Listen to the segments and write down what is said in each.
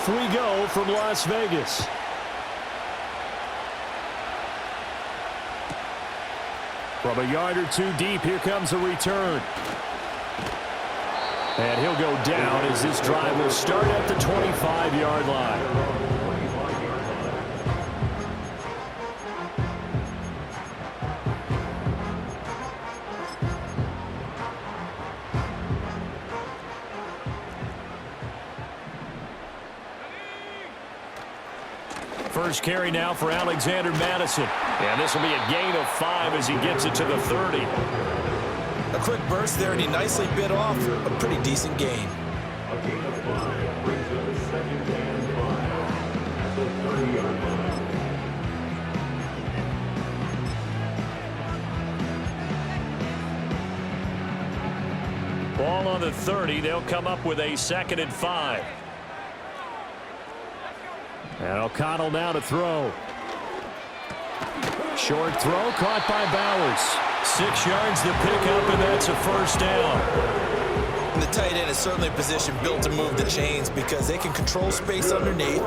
off we go from Las Vegas. From a yard or two deep, here comes a return. And he'll go down as this drive will start at the 25-yard line. First carry now for Alexander Madison. And this will be a gain of 5 as he gets it to the 30. A quick burst there, and he nicely bit off a pretty decent gain. A gain of 5 brings up a second and 5 at the 30-yard line. Ball on the 30. They'll come up with a 2nd and 5. And O'Connell now to throw. Short throw caught by Bowers. 6 yards to pick up, and that's a first down. And the tight end is certainly a position built to move the chains because they can control space underneath.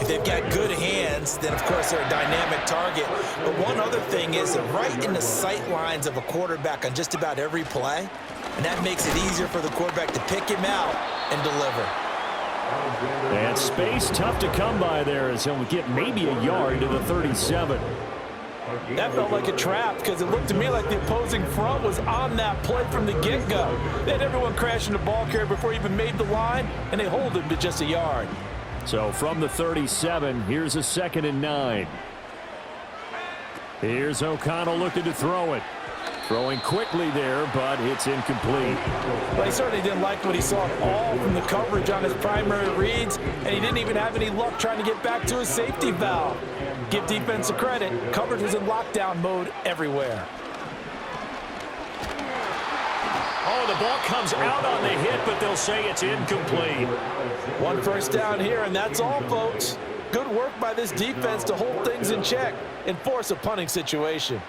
If they've got good hands, then of course they're a dynamic target. But one other thing is they're right in the sight lines of a quarterback on just about every play. And that makes it easier for the quarterback to pick him out and deliver. And space tough to come by there as he'll get maybe a yard to the 37. That felt like a trap because it looked to me like the opposing front was on that play from the get-go. They had everyone crashing the ball carrier before he even made the line, and they hold him to just a yard. So from the 37, here's a 2nd and 9. Here's O'Connell looking to throw it. Throwing quickly there, but it's incomplete. Well, he certainly didn't like what he saw at all from the coverage on his primary reads, and he didn't even have any luck trying to get back to his safety valve. Give defense a credit. Coverage was in lockdown mode everywhere. Oh, the ball comes out on the hit, but they'll say it's incomplete. One first down here, and that's all, folks. Good work by this defense to hold things in check and force a punting situation.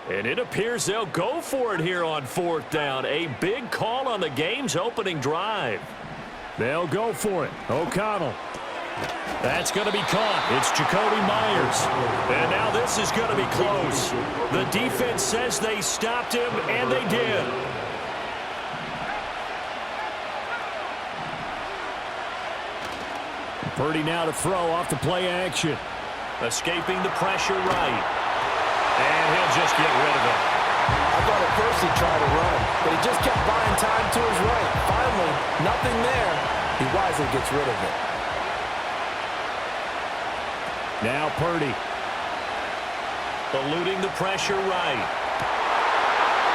And it appears they'll go for it here on 4th down. A big call on the game's opening drive. They'll go for it. O'Connell. That's going to be caught. It's Jacoby Myers. And now this is going to be close. The defense says they stopped him, and they did. Purdy now to throw off the play action. Escaping the pressure right. And he'll just get rid of it. I thought at first he'd try to run, but he just kept buying time to his right. Finally, nothing there. He wisely gets rid of it. Now Purdy. Eluding the pressure right.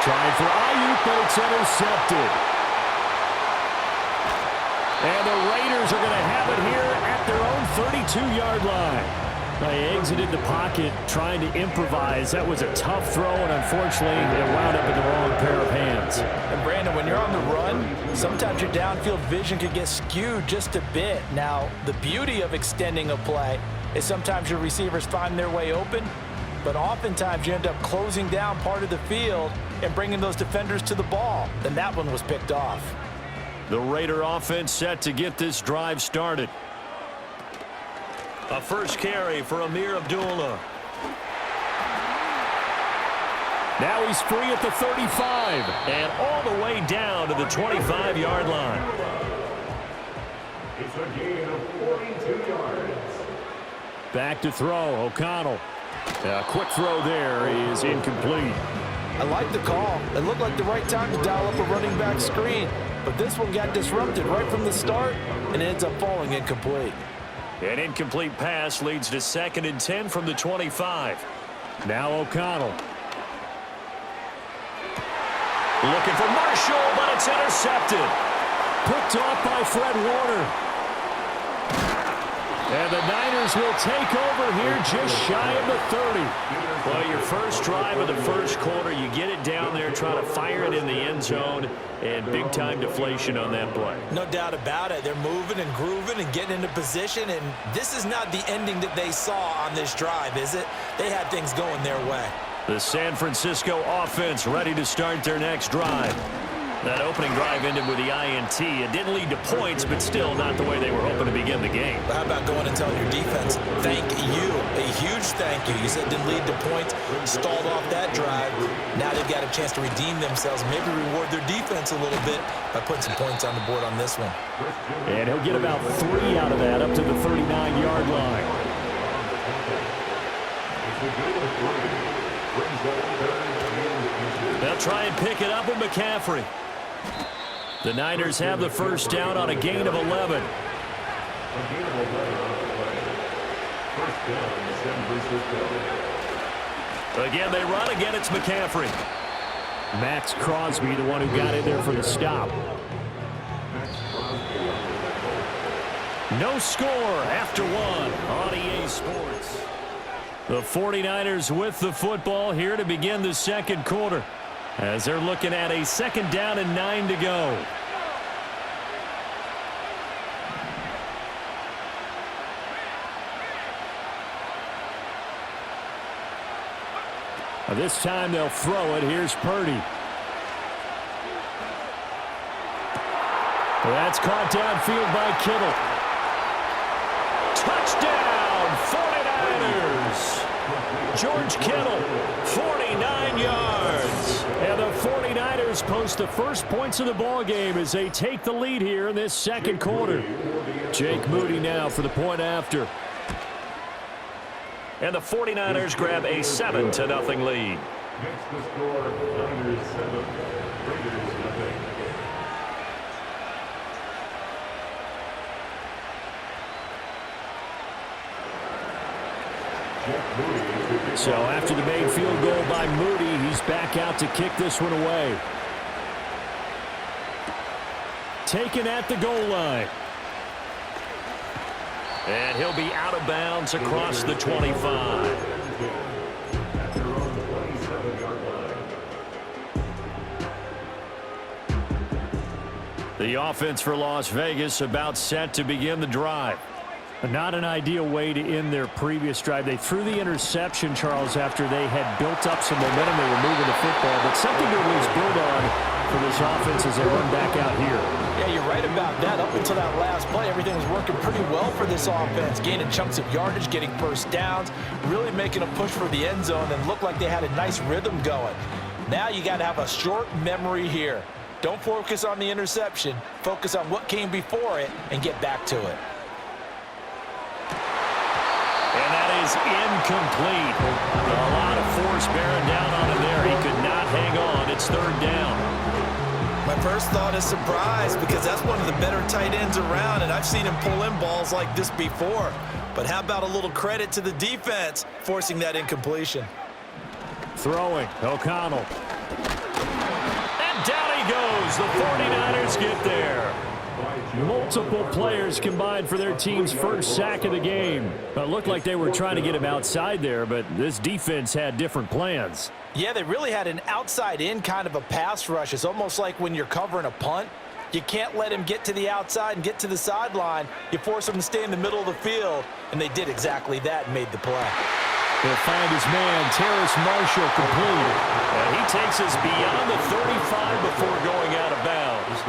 Trying for Ayuk, but it's intercepted. And the Raiders are going to have it here at their own 32-yard line. They exited the pocket trying to improvise. That was a tough throw, and unfortunately, it wound up in the wrong pair of hands. And Brandon, when you're on the run, sometimes your downfield vision could get skewed just a bit. Now, the beauty of extending a play is sometimes your receivers find their way open, but oftentimes you end up closing down part of the field and bringing those defenders to the ball. And that one was picked off. The Raider offense set to get this drive started. A first carry for Amir Abdullah. Now he's free at the 35 and all the way down to the 25-yard line. It's a gain of 42 yards. Back to throw, O'Connell. A quick throw there is incomplete. I like the call. It looked like the right time to dial up a running back screen, but this one got disrupted right from the start and ends up falling incomplete. An incomplete pass leads to 2nd and 10 from the 25. Now O'Connell. Looking for Marshall, but it's intercepted. Picked off by Fred Warner. And the Niners will take over here just shy of the 30. Well, your first drive of the first quarter, you get it down there, try to fire it in the end zone, and big-time deflation on that play. No doubt about it. They're moving and grooving and getting into position, and this is not the ending that they saw on this drive, is it? They had things going their way. The San Francisco offense ready to start their next drive. That opening drive ended with the INT. It didn't lead to points, but still not the way they were hoping to begin the game. But how about going and telling your defense, thank you, a huge thank you. You said it didn't lead to points, stalled off that drive. Now they've got a chance to redeem themselves, maybe reward their defense a little bit by putting some points on the board on this one. And he'll get about 3 out of that, up to the 39-yard line. They'll try and pick it up with McCaffrey. The Niners have the first down on a gain of 11. Again, they run. Again, it's McCaffrey. Max Crosby, the one who got in there for the stop. No score after one on EA Sports. The 49ers with the football here to begin the second quarter, as they're looking at a second down and 9 to go. This time they'll throw it. Here's Purdy. That's caught downfield by Kittle. Touchdown, 49ers. George Kittle, 49 yards. And the 49ers post the first points of the ball game as they take the lead here in this second quarter. Jake Moody now for the point after. And the 49ers grab a 7-0 lead. Next to score, Niners 7, Raiders nothing. So after the made field goal by Moody, he's back out to kick this one away. Taken at the goal line. And he'll be out of bounds across the 25. The offense for Las Vegas about set to begin the drive. Not an ideal way to end their previous drive. They threw the interception, Charles, after they had built up some momentum. They were moving the football, but something to at least build on for this offense as they run back out here. Yeah, you're right about that. Up until that last play, everything was working pretty well for this offense, gaining chunks of yardage, getting first downs, really making a push for the end zone, and looked like they had a nice rhythm going. Now you got to have a short memory here. Don't focus on the interception. Focus on what came before it and get back to it. And that is incomplete. A lot of force bearing down on him there. He could not hang on. It's third down. My first thought is surprise, because that's one of the better tight ends around, and I've seen him pull in balls like this before. But how about a little credit to the defense forcing that incompletion? Throwing, O'Connell. And down he goes. The 49ers get there. Multiple players combined for their team's first sack of the game. It looked like they were trying to get him outside there, but this defense had different plans. Yeah, they really had an outside-in kind of a pass rush. It's almost like when you're covering a punt. You can't let him get to the outside and get to the sideline. You force him to stay in the middle of the field, and they did exactly that and made the play. He'll find his man, Terrace Marshall, complete. And he takes us beyond the 35 before going out of bounds.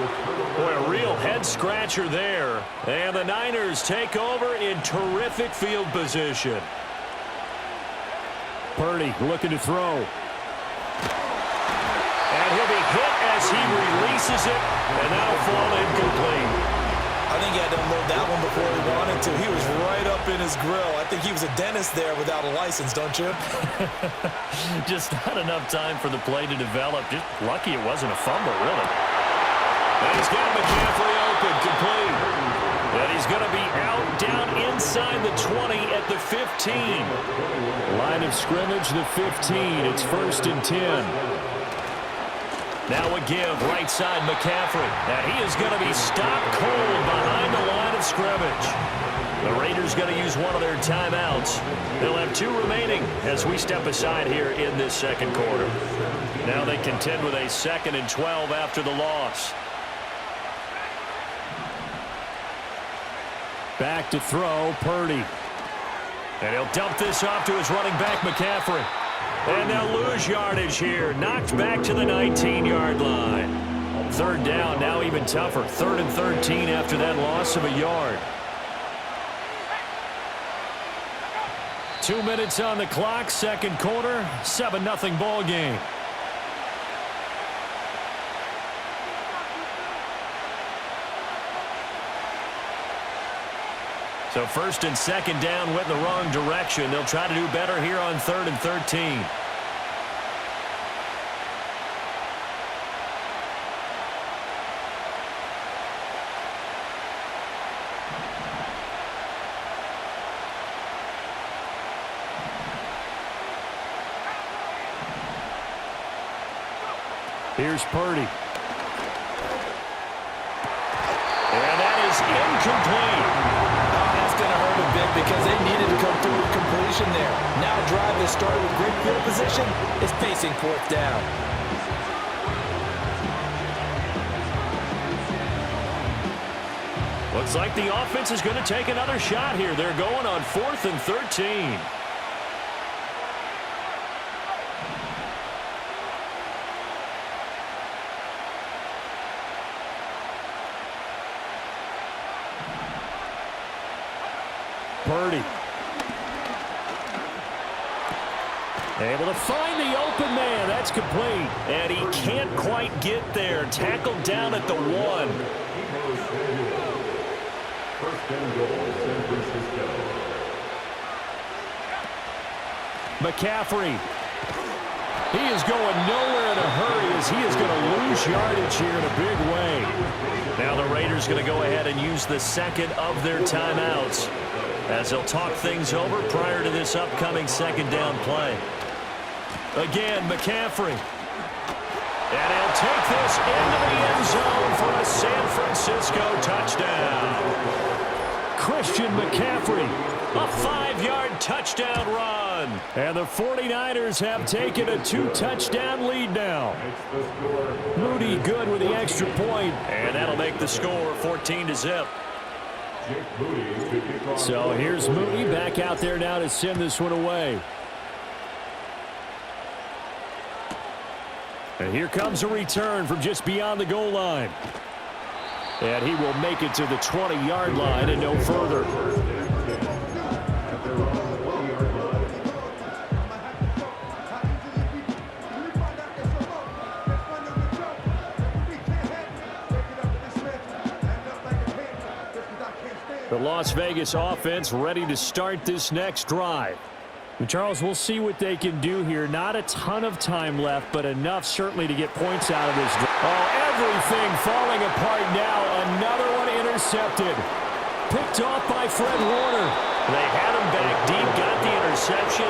Boy, a real head-scratcher there. And the Niners take over in terrific field position. Purdy looking to throw. And he'll be hit as he releases it, and that'll fall incomplete. I think he had to unload that one before he wanted to. He was right up in his grill. I think he was a dentist there without a license, don't you? Just not enough time for the play to develop. Just lucky it wasn't a fumble, really. And he's got McCaffrey open, complete. And he's going to be out down inside the 20 at the 15. Line of scrimmage, the 15. It's 1st and 10. Now a give, right side McCaffrey. And he is going to be stopped cold behind the line of scrimmage. The Raiders going to use one of their timeouts. They'll have 2 remaining as we step aside here in this second quarter. Now they contend with a 2nd and 12 after the loss. Back to throw, Purdy. And he'll dump this off to his running back, McCaffrey. And they'll lose yardage here. Knocked back to the 19-yard line. Third down, now even tougher. 3rd and 13 after that loss of a yard. 2 minutes on the clock, second quarter, 7-0 ball game. So first and second down went in the wrong direction. They'll try to do better here on 3rd and 13. Here's Purdy. And that is incomplete. That's going to hurt a bit because they needed to come through with completion there. Now a drive that started with great field position is facing 4th down. Looks like the offense is going to take another shot here. They're going on 4th and 13. Purdy. Able to find the open man. That's complete. And he can't quite get there. Tackled down at the 1. First and goal, San Francisco. McCaffrey. He is going nowhere in a hurry as he is going to lose yardage here in a big way. Now the Raiders going to go ahead and use the second of their timeouts as they'll talk things over prior to this upcoming second down play. Again, McCaffrey. And he'll take this into the end zone for a San Francisco touchdown. Christian McCaffrey, a 5-yard touchdown run. And the 49ers have taken a 2-touchdown lead now. Moody good with the extra point, and that'll make the score 14-0. So here's Moody back out there now to send this one away. And here comes a return from just beyond the goal line. And he will make it to the 20-yard line and no further. The Las Vegas offense ready to start this next drive. And Charles, we'll see what they can do here. Not a ton of time left, but enough certainly to get points out of this. Oh, everything falling apart now. Another one intercepted. Picked off by Fred Warner. They had him back deep, got the interception,